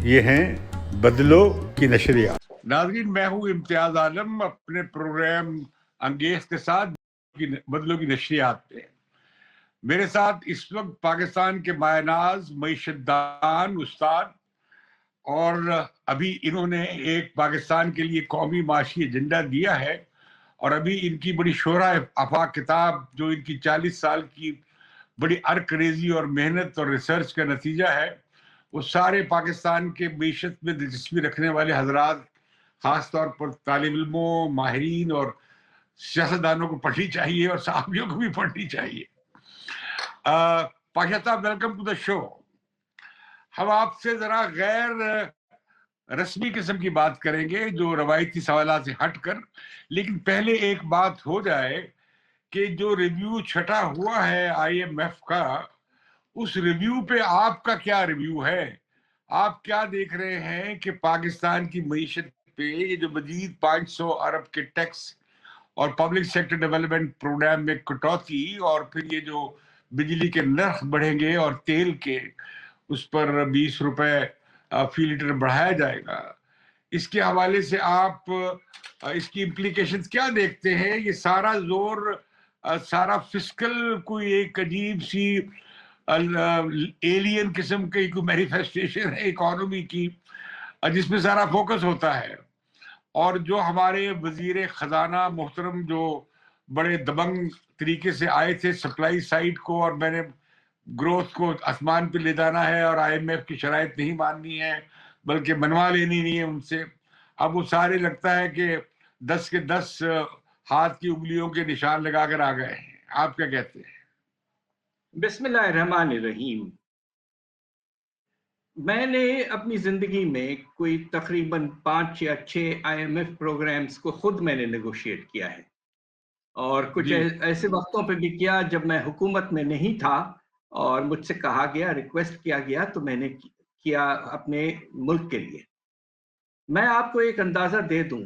یہ ہیں بدلو کی نشریات. ناظرین، میں ہوں امتیاز عالم اپنے پروگرام انگیز کے ساتھ بدلو کی نشریات پہ. میرے ساتھ اس وقت پاکستان کے مایہ ناز معیشت دان استاد، اور ابھی انہوں نے ایک پاکستان کے لیے قومی معاشی ایجنڈا دیا ہے، اور ابھی ان کی بڑی شہرہ آفاق کتاب جو ان کی 40 سال کی بڑی ارکریزی اور محنت اور ریسرچ کا نتیجہ ہے، وہ سارے پاکستان کے معیشت میں دلچسپی رکھنے والے حضرات، خاص طور پر طالب علموں، ماہرین اور سیاستدانوں کو پڑھنی چاہیے، اور صحافیوں کو بھی پڑھنی چاہیے. پاشا صاحب، ویلکم ٹو دا شو. ہم آپ سے ذرا غیر رسمی قسم کی بات کریں گے، جو روایتی سوالات سے ہٹ کر. لیکن پہلے ایک بات ہو جائے کہ جو ریویو چھٹا ہوا ہے IMF کا، اس ریویو پہ آپ کا کیا ریویو ہے؟ آپ کیا دیکھ رہے ہیں کہ پاکستان کی معیشت پہ یہ جو مزید 500 ارب کے ٹیکس اور پبلک سیکٹر ڈیولپمنٹ پروگرام میں کٹوتی، اور پھر یہ جو بجلی کے نرخ بڑھیں گے اور تیل کے اس پر 20 روپے فی لیٹر بڑھایا جائے گا، اس کے حوالے سے آپ اس کی امپلیکیشنز کیا دیکھتے ہیں؟ یہ سارا زور سارا فسکل کوئی ایک عجیب سی ایلین قسم کی کوئی مینیفیسٹیشن ہے اکانومی کی، جس میں سارا فوکس ہوتا ہے، اور جو ہمارے وزیر خزانہ محترم جو بڑے دبنگ طریقے سے آئے تھے سپلائی سائڈ کو، اور میں نے گروتھ کو آسمان پہ لے جانا ہے اور IMF کی شرائط نہیں ماننی ہے بلکہ منوا لینی نہیں ہے ان سے، اب وہ سارے لگتا ہے کہ 10 کے 10 ہاتھ کی انگلیوں کے نشان لگا کر آ گئے ہیں. آپ کیا کہتے ہیں؟ بسم اللہ الرحمن الرحیم. میں نے اپنی زندگی میں کوئی تقریباً 5 یا 6 IMF پروگرامز کو خود میں نے نیگوشیٹ کیا ہے، اور کچھ ایسے وقتوں پہ بھی کیا جب میں حکومت میں نہیں تھا اور مجھ سے کہا گیا، ریکویسٹ کیا گیا، تو میں نے کیا اپنے ملک کے لیے. میں آپ کو ایک اندازہ دے دوں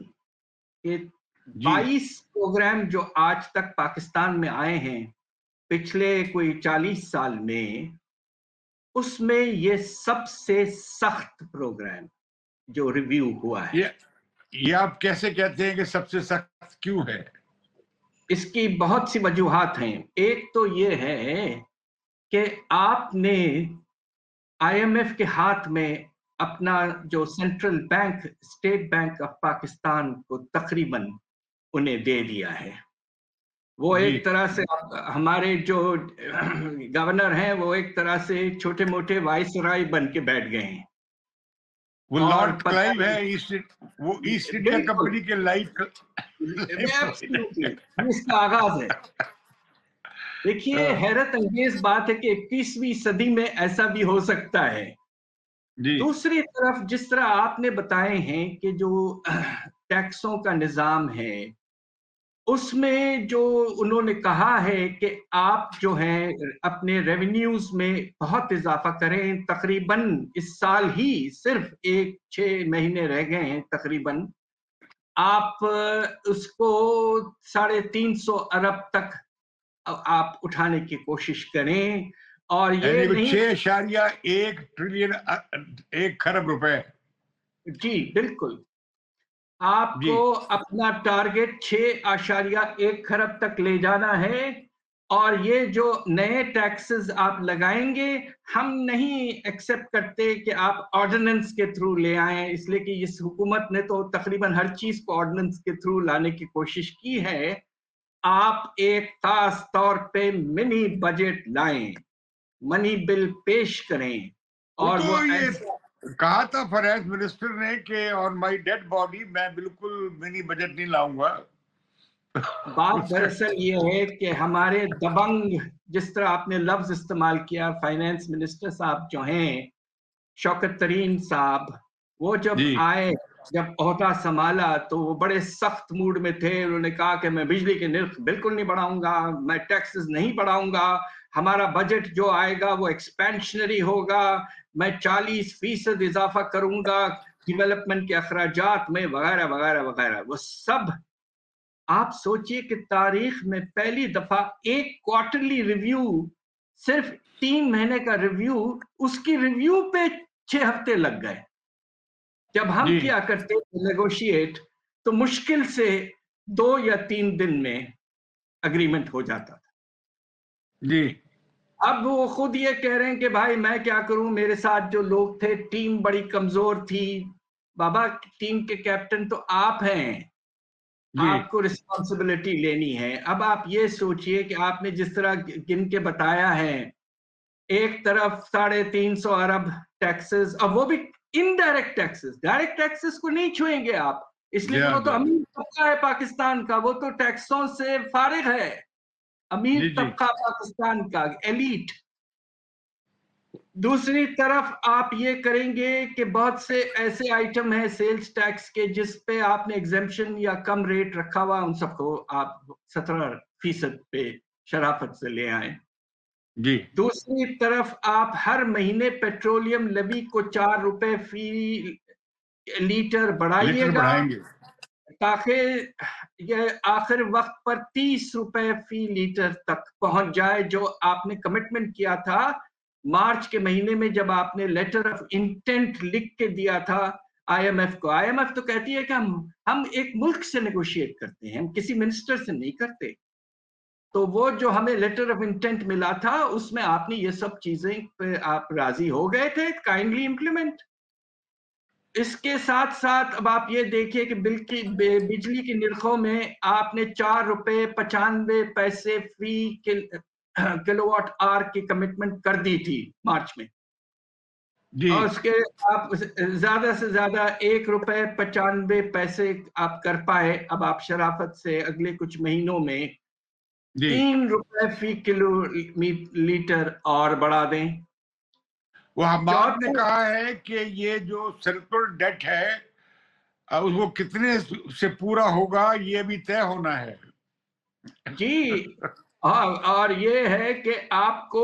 کہ 22 پروگرام جو آج تک پاکستان میں آئے ہیں پچھلے کوئی 40 سال میں، اس میں یہ سب سے سخت پروگرام جو ریویو ہوا ہے. یہ آپ کیسے کہتے ہیں کہ سب سے سخت کیوں ہے؟ اس کی بہت سی وجوہات ہیں. ایک تو یہ ہے کہ آپ نے IMF کے ہاتھ میں اپنا جو central bank, state bank of Pakistan کو تقریباً انہیں دے دیا ہے. وہ ایک طرح سے ہمارے جو گورنر ہیں وہ ایک طرح سے چھوٹے موٹے وائس رائے بن کے بیٹھ گئے ہیں. وہ لارڈ کلائیو ہے، وہ ایسٹ انڈیا کمپنی کے لائف اس کا آغاز ہے. دیکھیے، حیرت انگیز بات ہے کہ 21ویں صدی میں ایسا بھی ہو سکتا ہے. دوسری طرف جس طرح آپ نے بتائے ہیں کہ جو ٹیکسوں کا نظام ہے، اس میں جو انہوں نے کہا ہے کہ آپ جو ہیں اپنے ریونیوز میں بہت اضافہ کریں. تقریباً اس سال ہی صرف 6 مہینے رہ گئے ہیں تقریباً، آپ اس کو 350 ارب تک آپ اٹھانے کی کوشش کریں. اور یہ نہیں 6.1 ٹریلین، 1 کھرب روپے. جی بالکل، آپ کو اپنا ٹارگٹ 6.1 کھرب تک لے جانا ہے. اور یہ جو نئے ٹیکسز آپ لگائیں گے، ہم نہیں ایکسپٹ کرتے کہ آپ آرڈیننس کے تھرو لے آئیں، اس لیے کہ اس حکومت نے تو تقریباً ہر چیز کو آرڈیننس کے تھرو لانے کی کوشش کی ہے. آپ ایک خاص طور پہ منی بجٹ لائیں، منی بل پیش کریں. اور وہ کہا تھا فائنانس منسٹر نے کہ آن مائی ڈیڈ باڈی میں بالکل منی بجٹ نہیں لاؤں گا. بات دراصل یہ ہے کہ ہمارے دبنگ، جس طرح آپ نے لفظ استعمال کیا، فائنانس منسٹر صاحب جو ہیں شوکت ترین صاحب، وہ جب آئے، جب عہدہ سنبھالا تو وہ بڑے سخت موڈ میں تھے. انہوں نے کہا کہ میں بجلی کے نرخ بالکل نہیں بڑھاؤں گا، میں ٹیکسز نہیں بڑھاؤں گا، ہمارا بجٹ جو آئے گا وہ ایکسپینشنری ہوگا، میں 40% اضافہ کروں گا ڈیولپمنٹ کے اخراجات میں، وغیرہ وغیرہ وغیرہ. وہ سب آپ سوچئے کہ تاریخ میں پہلی دفعہ ایک کوارٹرلی ریویو، صرف 3 مہینے کا ریویو، اس کی ریویو پہ 6 ہفتے لگ گئے. جب ہم کیا کرتے نیگوشیٹ تو مشکل سے 2 یا 3 دن میں اگریمنٹ ہو جاتا تھا. جی اب وہ خود یہ کہہ رہے ہیں کہ بھائی میں کیا کروں، میرے ساتھ جو لوگ تھے، ٹیم بڑی کمزور تھی. بابا ٹیم کے کیپٹن تو آپ ہیں، آپ کو رسپانسبلٹی لینی ہے. اب آپ یہ سوچئے کہ آپ نے جس طرح گن کے بتایا ہے، ایک طرف 350 ارب ٹیکسز، اور وہ بھی انڈائریکٹ ٹیکسز، ڈائریکٹ ٹیکسز کو نہیں چھوئیں گے آپ، اس لیے وہ تو امیر طبقہ ہے پاکستان کا، وہ تو ٹیکسوں سے فارغ ہے. امیر طبقہ پاکستان کا ایلیٹ. دوسری طرف آپ یہ کریں گے کہ بہت سے ایسے آئٹم ہیں سیلز ٹیکس کے جس پہ آپ نے ایگزمپشن یا کم ریٹ رکھا ہوا، ان سب کو آپ 17% پہ شرافت سے لے آئیں. جی دوسری طرف آپ ہر مہینے پیٹرولیم لیوی کو 4 روپے فی لیٹر بڑھائیے گا، تاکہ یہ آخر وقت پر 30 روپے فی لیٹر تک پہنچ جائے، جو آپ نے کمٹمنٹ کیا تھا مارچ کے مہینے میں جب آپ نے لیٹر آف انٹینٹ لکھ کے دیا تھا آئی ایم ایف کو. آئی ایم ایف تو کہتی ہے کہ ہم ایک ملک سے نیگوشیٹ کرتے ہیں، ہم کسی منسٹر سے نہیں کرتے. تو وہ جو ہمیں لیٹر آف انٹینٹ ملا تھا اس میں آپ نے یہ سب چیزیں پہ آپ راضی ہو گئے تھے، کائنڈلی امپلیمنٹ. اس کے ساتھ ساتھ اب آپ یہ دیکھیے کہ بجلی کی نرخوں میں آپ نے 4 روپے 95 پیسے فی کلو واٹ آر کی کمٹمنٹ کر دی تھی مارچ میں، اور اس کے آپ زیادہ سے زیادہ 1 روپے 95 پیسے آپ کر پائے. اب آپ شرافت سے اگلے کچھ مہینوں میں 3 روپے فی کلو لیٹر اور بڑھا دیں. وہ حماد نے کہا ہے کہ یہ جو سرکل ڈیٹ ہے وہ کتنے سے پورا ہوگا یہ بھی طے ہونا ہے. جی اور یہ ہے کہ آپ کو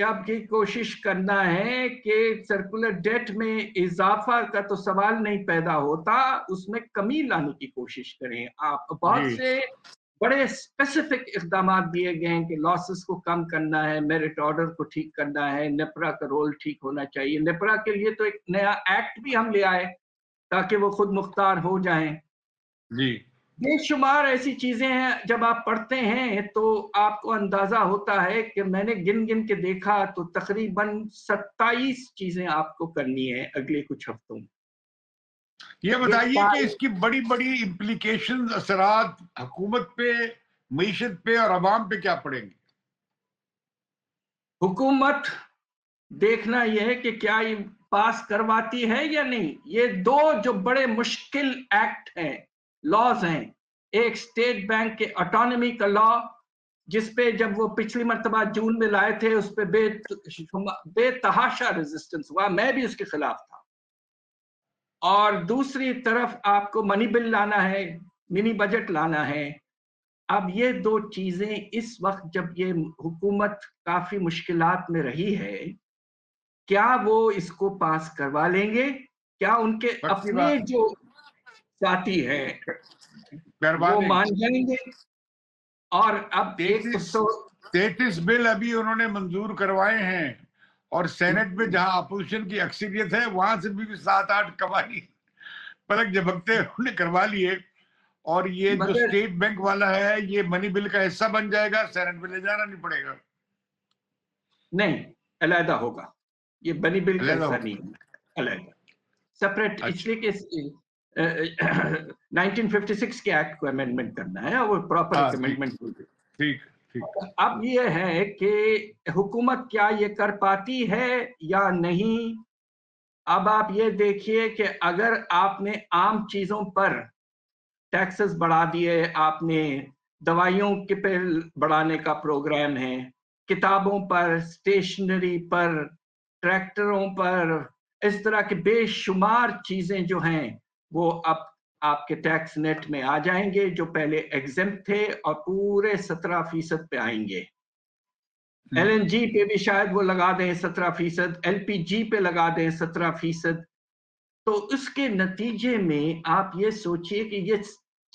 آپ کی کوشش کرنا ہے کہ سرکولر ڈیٹ میں اضافہ کا تو سوال نہیں پیدا ہوتا، اس میں کمی لانے کی کوشش کریں. آپ بہت سے بڑے اسپیسیفک اقدامات دیے گئے ہیں کہ لاسز کو کم کرنا ہے، میرٹ آرڈر کو ٹھیک کرنا ہے، نیپرا کا رول ٹھیک ہونا چاہیے. نیپرا کے لیے تو ایک نیا ایکٹ بھی ہم لے آئے تاکہ وہ خود مختار ہو جائیں. جی بے شمار ایسی چیزیں ہیں، جب آپ پڑھتے ہیں تو آپ کو اندازہ ہوتا ہے کہ میں نے گن گن کے دیکھا تو تقریباً 27 چیزیں آپ کو کرنی ہے اگلے کچھ ہفتوں میں. یہ بتائیے کہ اس کی بڑی بڑی امپلیکیشن، اثرات حکومت پہ، معیشت پہ اور عوام پہ کیا پڑیں گے؟ حکومت دیکھنا یہ ہے کہ کیا یہ پاس کرواتی ہے یا نہیں. یہ 2 جو بڑے مشکل ایکٹ ہیں، لاز ہیں، ایک سٹیٹ بینک کے آٹونومی کا لا جس پہ جب وہ پچھلی مرتبہ جون میں لائے تھے اس پہ بے تحاشا ریزسٹنس ہوا، میں بھی اس کے خلاف تھا. اور دوسری طرف آپ کو منی بل لانا ہے، منی بجٹ لانا ہے. اب یہ 2 چیزیں اس وقت جب یہ حکومت کافی مشکلات میں رہی ہے، کیا وہ اس کو پاس کروا لیں گے؟ کیا ان کے اپنے جو ساتھی ہیں وہ مان جائیں گے؟ اور اب 33 بل ابھی انہوں نے منظور کروائے ہیں، اور سینٹ میں جہاں اپوزیشن کی اکثریت ہے وہاں سے بھی 7-8 قوانین پلک جھپکتے انہوں نے کروا لیے. اور یہ جو اسٹیٹ بینک والا ہے یہ منی بل کا حصہ بن جائے گا، سینٹ میں لے جانا نہیں پڑے گا. نہیں، علیحدہ ہوگا. یہ منی بل کا حصہ نہیں ہے، علیحدہ سپریٹ. اس لیے کہ 1956 کے ایکٹ کو امینڈمنٹ کرنا ہے، وہ پراپر امینڈمنٹ ہوگی. ٹھیک. اب یہ ہے کہ حکومت کیا یہ کر پاتی ہے یا نہیں. اب آپ یہ دیکھیے کہ اگر آپ نے عام چیزوں پر ٹیکسز بڑھا دیے، آپ نے دوائیوں کے پہ بڑھانے کا پروگرام ہے، کتابوں پر، اسٹیشنری پر، ٹریکٹروں پر، اس طرح کے بے شمار چیزیں جو ہیں وہ اب آپ کے ٹیکس نیٹ میں آ جائیں گے، جو پہلے ایگزمپٹ تھے اور پورے 17% پہ آئیں گے. ایل این جی پہ بھی شاید وہ لگا دیں 17%، ایل پی جی پہ لگا دیں 17%. تو اس کے نتیجے میں آپ یہ سوچئے کہ یہ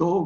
2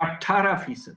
18%।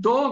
2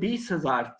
20,000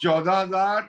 14,000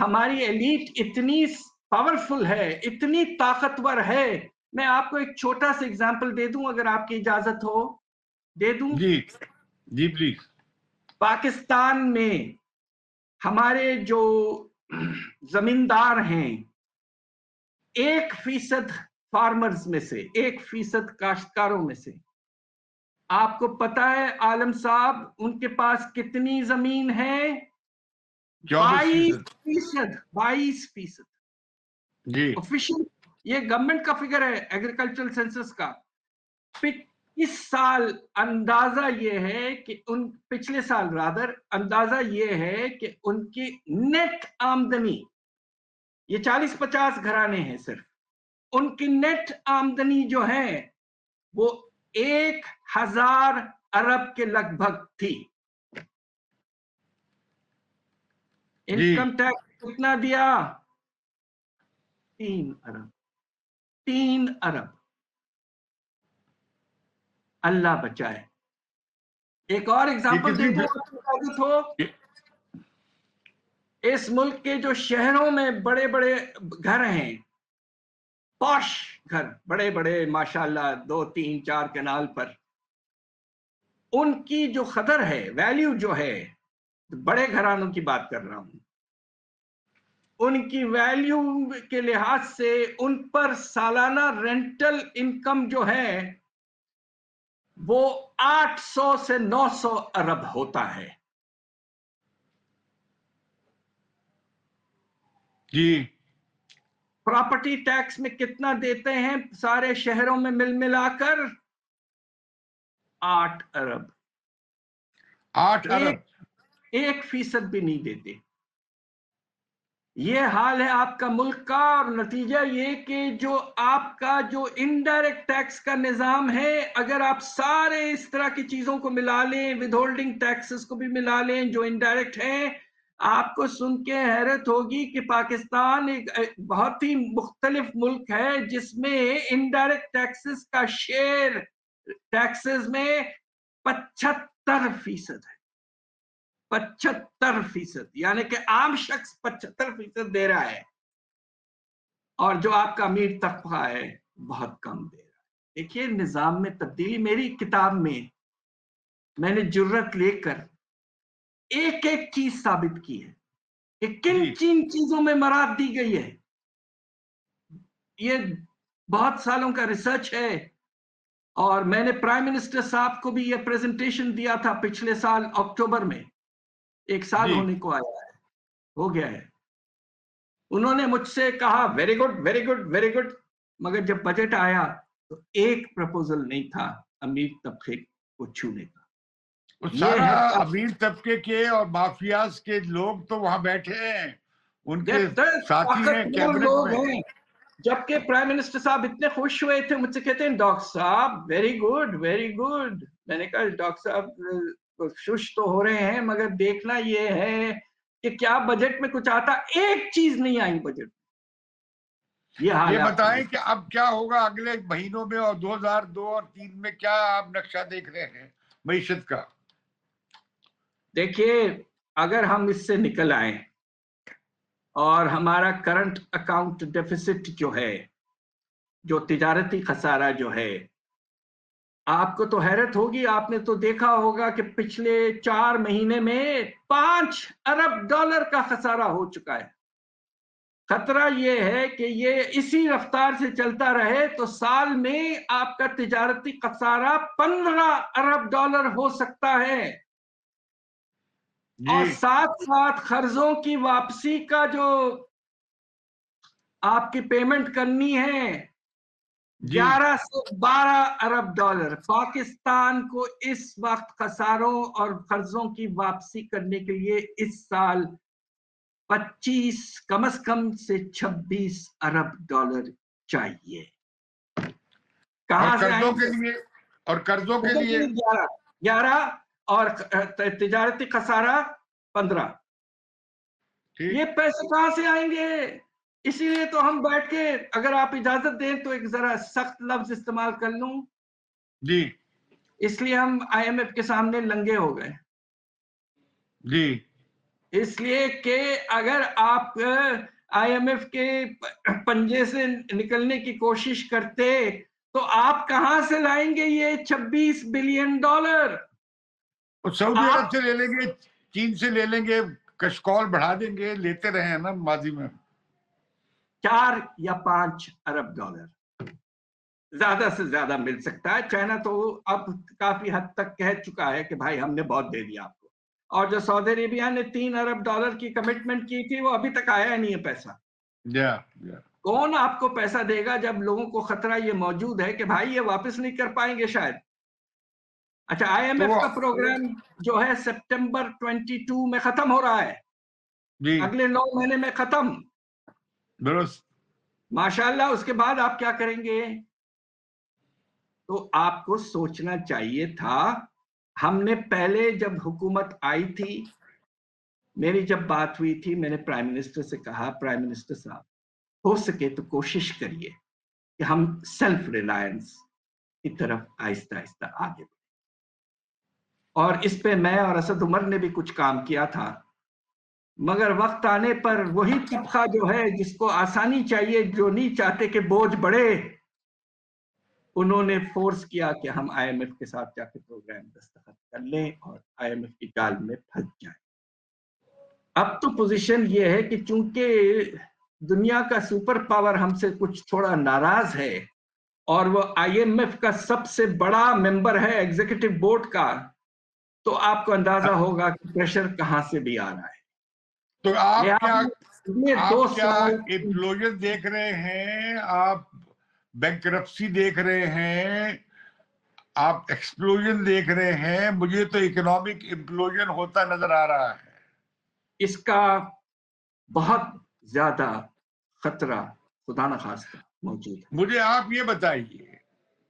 ہماری ایلیٹ اتنی پاورفل ہے، اتنی طاقتور ہے. میں آپ کو ایک چھوٹا سا اگزامپل دے دوں اگر آپ کی اجازت ہو. دے دوں؟ جی جی پلیز. پاکستان میں ہمارے جو زمیندار ہیں 1% فارمرز میں سے، 1% کاشتکاروں میں سے، آپ کو پتا ہے عالم صاحب ان کے پاس کتنی زمین ہے؟ 22%. 22%. جی آفیشل یہ گورنمنٹ کا فگر ہے ایگریکلچرل سینسس کا. اس سال اندازہ یہ ہے کہ پچھلے سال رادر اندازہ یہ ہے کہ ان کی نیٹ آمدنی، یہ 40-50 گھرانے ہیں صرف، ان کی نیٹ آمدنی جو ہے وہ 1000 ارب کے لگ بھگ تھی. انکم ٹیکس کتنا دیا؟ 3 ارب. 3 ارب. اللہ بچائے. ایک اور ایگزامپل دے دوں آپ کو اجازت ہو. اس ملک کے جو شہروں میں بڑے بڑے گھر ہیں، پوش گھر، بڑے بڑے ماشاءاللہ 2 3 4 کنال پر، ان کی جو قدر ہے، ویلیو جو ہے، بڑے گھرانوں کی بات کر رہا ہوں، ان کی ویلیو کے لحاظ سے ان پر سالانہ رینٹل انکم جو ہے وہ 800 سے 900 ارب ہوتا ہے. جی. پراپرٹی ٹیکس میں کتنا دیتے ہیں سارے شہروں میں مل ملا کر؟ 8 ارب. 8 ارب. 1% بھی نہیں دیتے. یہ حال ہے آپ کا ملک کا، اور نتیجہ یہ کہ جو آپ کا جو انڈائریکٹ ٹیکس کا نظام ہے، اگر آپ سارے اس طرح کی چیزوں کو ملا لیں، ود ہولڈنگ ٹیکسز کو بھی ملا لیں جو انڈائریکٹ ہیں، آپ کو سن کے حیرت ہوگی کہ پاکستان ایک بہت ہی مختلف ملک ہے جس میں انڈائریکٹ ٹیکسز کا شیئر ٹیکسز میں 75% ہے. 75%، یعنی کہ عام شخص 75% دے رہا ہے، اور جو آپ کا امیر طبقہ ہے بہت کم دے رہا ہے. دیکھیے نظام میں تبدیلی. میری کتاب میں میں نے جرت لے کر ایک ایک چیز ثابت کی ہے کہ کن چیزوں میں مراد دی گئی ہے. یہ بہت سالوں کا ریسرچ ہے، اور میں نے پرائم منسٹر صاحب کو بھی یہ پریزنٹیشن دیا تھا پچھلے سال اکتوبر میں. 1 سال ہونے کو آیا ہے، ہو گیا ہے. انہوں نے مجھ سے کہا very good very good very good, مگر جب بجٹ آیا تو ایک پرپوزل نہیں تھا امیر طبقے کو چھونے کا. سارا امیر طبقے کے اور مافیاز کے لوگ تو وہاں بیٹھے ہیں، ان کے ساتھی ہیں کیبنٹ میں. جبکہ پرائم منسٹر صاحب اتنے خوش ہوئے تھے، مجھ سے کہتے ہیں ڈاکٹر صاحب ویری گڈ ویری گڈ. میں نے کہا ڈاکٹر صاحب خوش تو ہو رہے ہیں، مگر دیکھنا یہ ہے کہ کیا بجٹ میں کچھ آتا؟ ایک چیز نہیں آئی بجٹ. یہ بتائیں کہ اب کیا ہوگا اگلے مہینوں میں، اور 2002 اور 2003 میں کیا آپ نقشہ دیکھ رہے ہیں معیشت کا؟ دیکھیے اگر ہم اس سے نکل آئیں اور ہمارا کرنٹ اکاؤنٹ ڈیفیسٹ جو ہے، جو تجارتی خسارہ جو ہے، آپ کو تو حیرت ہوگی. آپ نے تو دیکھا ہوگا کہ پچھلے 4 مہینے میں 5 ارب ڈالر کا خسارہ ہو چکا ہے. خطرہ یہ ہے کہ یہ اسی رفتار سے چلتا رہے تو سال میں آپ کا تجارتی خسارہ 15 ارب ڈالر ہو سکتا ہے. اور ساتھ ساتھ قرضوں کی واپسی کا جو آپ کی پیمنٹ کرنی ہے 11 سے 12 ارب ڈالر. پاکستان کو اس وقت خساروں اور قرضوں کی واپسی کرنے کے لیے اس سال 25 کم از کم سے 26 ارب ڈالر چاہیے. کہاں سے آئیں گے؟ اور قرضوں کے لیے 11 اور تجارتی خسارہ 15. یہ پیسے کہاں سے آئیں گے؟ اسی لیے تو ہم بیٹھ کے، اگر آپ اجازت دیں تو ایک ذرا سخت لفظ استعمال کر لوں، جی اس لیے ہم IMF کے سامنے لنگے ہو گئے. جی اس لیے کہ اگر آپ آئی ایم ایف کے پنجے سے نکلنے کی کوشش کرتے تو آپ کہاں سے لائیں گے یہ $26 بلین؟ سعودی عرب سے لے لیں گے، چین سے لے لیں گے، کشکول بڑھا دیں گے، لیتے رہے ہیں نا ماضی میں۔ 4 یا 5 ارب ڈالر زیادہ سے زیادہ مل سکتا ہے۔ چائنا تو اب کافی حد تک کہہ چکا ہے کہ بھائی ہم نے بہت دے دیا آپ کو، اور جو سعودی عربیہ نے 3 ارب ڈالر کی کمٹمنٹ کی تھی وہ ابھی تک آیا نہیں ہے پیسہ۔ کون آپ کو پیسہ دے گا جب لوگوں کو خطرہ یہ موجود ہے کہ بھائی یہ واپس نہیں کر پائیں گے شاید۔ اچھا، آئی ایم ایف کا پروگرام جو ہے سپٹمبر 22 میں ختم ہو رہا ہے، اگلے 9 مہینے میں ختم، درست۔ ماشاءاللہ۔ اس کے بعد آپ کیا کریں گے؟ تو آپ کو سوچنا چاہیے تھا۔ ہم نے پہلے جب حکومت آئی تھی، میری جب بات ہوئی تھی، میں نے پرائم منسٹر سے کہا پرائم منسٹر صاحب ہو سکے تو کوشش کریے کہ ہم سیلف ریلائنس کی طرف آہستہ آہستہ آگے بڑھیں، اور اس پہ میں اور اسد عمر نے بھی کچھ کام کیا تھا، مگر وقت آنے پر وہی طبقہ جو ہے جس کو آسانی چاہیے، جو نہیں چاہتے کہ بوجھ بڑھے، انہوں نے فورس کیا کہ ہم آئی ایم ایف کے ساتھ جا کے پروگرام دستخط کر لیں اور آئی ایم ایف کی جال میں پھنس جائیں۔ اب تو پوزیشن یہ ہے کہ چونکہ دنیا کا سپر پاور ہم سے کچھ تھوڑا ناراض ہے اور وہ آئی ایم ایف کا سب سے بڑا ممبر ہے ایگزیکٹو بورڈ کا، تو آپ کو اندازہ ہوگا کہ پریشر کہاں سے بھی آ رہا ہے۔ تو آپ کیا ایمپلوئر دیکھ رہے ہیں، آپ بینکرپسی دیکھ رہے ہیں، آپ ایکسپلوژن دیکھ رہے ہیں؟ مجھے تو اکنامک ایمپلوژن ہوتا نظر آ رہا ہے۔ اس کا بہت زیادہ خطرہ خدا نخواستہ موجود ہے۔ مجھے آپ یہ بتائیے،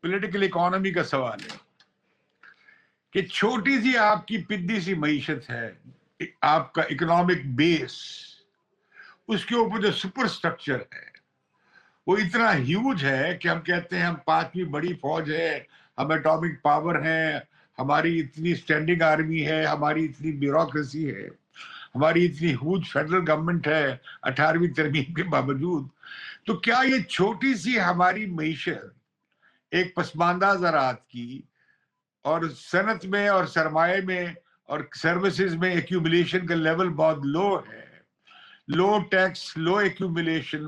پولیٹیکل اکانومی کا سوال ہے کہ چھوٹی سی آپ کی پدی سی معیشت ہے، آپ کا اکنامک بیس، اس کے اوپر جو سپر سٹرکچر ہے وہ اتنا ہیوج ہے کہ ہم کہتے ہیں ہم 5ویں بڑی فوج ہے، ہم ایٹامک پاور ہیں، ہماری اتنی اسٹینڈنگ آرمی ہے، ہماری اتنی بیوروکریسی ہے، ہماری اتنی ہیوج فیڈرل گورنمنٹ ہے 18ویں ترمیم کے باوجود۔ تو کیا یہ چھوٹی سی ہماری معیشت ایک پسماندہ زراعت کی اور صنعت میں اور سرمایہ میں اور سروسز میں ایکیومولیشن کا لیول بہت لو ہے، لو ٹیکس، لو ایکیومولیشن،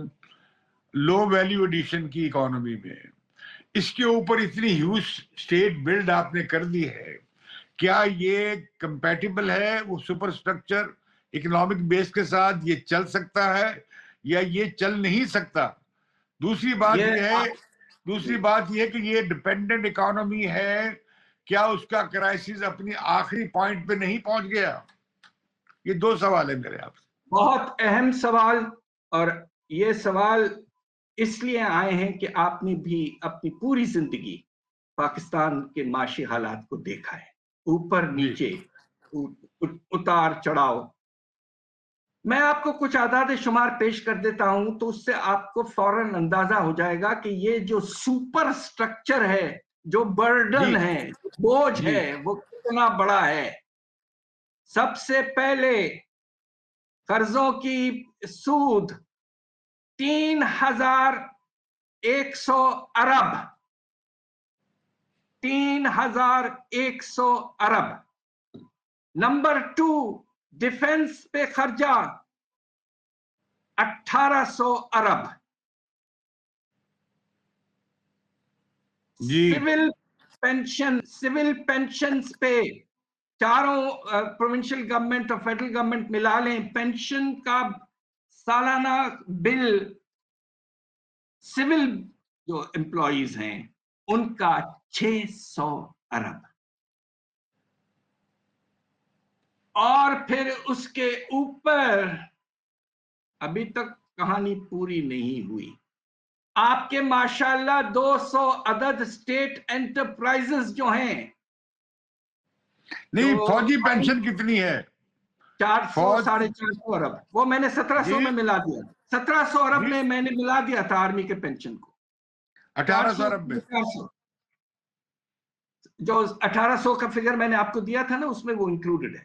لو ویلیو ایڈیشن کی اکانومی میں، اس کے اوپر اتنی ہیوج اسٹیٹ بلڈ آپ نے کر دی ہے، کیا یہ کمپیٹیبل ہے وہ سپر سٹرکچر اکنامک بیس کے ساتھ؟ یہ چل سکتا ہے یا یہ چل نہیں سکتا؟ دوسری بات یہ ہے کہ یہ ڈیپینڈنٹ اکانومی ہے، کیا اس کا کرائسس اپنی آخری پوائنٹ پہ نہیں پہنچ گیا؟ یہ 2 سوال ہیں میرے آپ سے۔ بہت اہم سوال، اور یہ سوال اس لیے آئے ہیں کہ آپ نے بھی اپنی پوری زندگی پاکستان کے معاشی حالات کو دیکھا ہے، اوپر نیچے، اتار چڑھاؤ۔ میں آپ کو کچھ اعداد شمار پیش کر دیتا ہوں تو اس سے آپ کو فوراً اندازہ ہو جائے گا کہ یہ جو سپر سٹرکچر ہے، جو برڈن ہے، بوجھ ہے، وہ کتنا بڑا ہے۔ سب سے پہلے قرضوں کی سود 3100 ارب، 3100 ارب۔ نمبر 2، ڈیفنس پہ خرچہ 1800 ارب۔ سول پینشنز پہ چاروں پروونشل گورنمنٹ اور فیڈرل گورنمنٹ ملا لیں، پینشن کا سالانہ بل سول جو امپلائیز ہیں ان کا 600 ارب۔ اور پھر اس کے اوپر ابھی تک کہانی پوری نہیں ہوئی، آپ کے ماشاءاللہ 200 عدد اسٹیٹ انٹرپرائزز جو ہیں۔ نہیں، فوجی پینشن کتنی ہے؟ 400-450 ارب، وہ میں نے 1700 میں ملا دیا، 1700 ارب میں نے ملا دیا تھا آرمی کے پینشن کو۔ 1800 ارب میں جو 1800 کا فگر میں نے آپ کو دیا تھا نا، اس میں وہ انکلوڈڈ ہے۔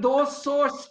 200,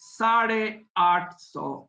850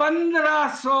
1500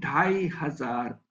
2500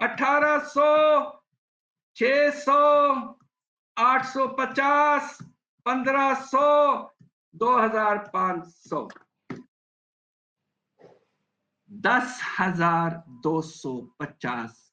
1800, 600, 850, 1500, 2500, 10,250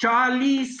40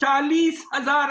40,000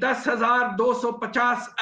10,250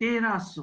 1300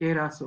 1300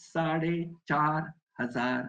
4,500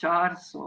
400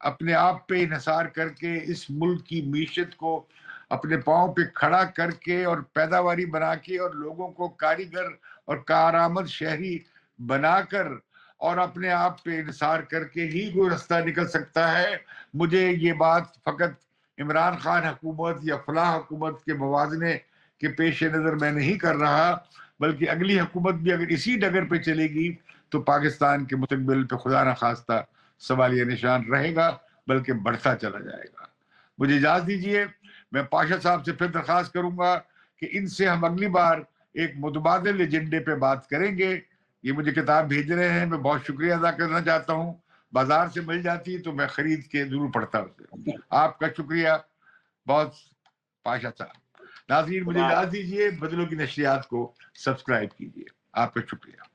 اپنے آپ پہ انحصار کر کے اس ملک کی معیشت کو اپنے پاؤں پہ کھڑا کر کے اور پیداواری بنا کے اور لوگوں کو کاریگر اور کارآمد شہری بنا کر اور اپنے آپ پہ انحصار کر کے ہی کوئی رستہ نکل سکتا ہے. مجھے یہ بات فقط عمران خان حکومت یا فلاں حکومت کے موازنے کے پیش نظر میں نہیں کر رہا، بلکہ اگلی حکومت بھی اگر اسی ڈگر پہ چلے گی تو پاکستان کے مستقبل پہ خدا نخواستہ سوالیہ نشان رہے گا، بلکہ بڑھتا چلا جائے گا. مجھے اجازت دیجیے، میں پاشا صاحب سے پھر درخواست کروں گا کہ ان سے ہم اگلی بار ایک متبادل ایجنڈے پہ بات کریں گے. یہ مجھے کتاب بھیج رہے ہیں، میں بہت شکریہ ادا کرنا چاہتا ہوں. بازار سے مل جاتی ہے تو میں خرید کے ضرور پڑھتا ہوں. آپ کا شکریہ بہت پاشا صاحب. ناظرین مجھے اجازت دیجیے، بدلوں کی نشریات کو سبسکرائب کیجیے. آپ کا شکریہ.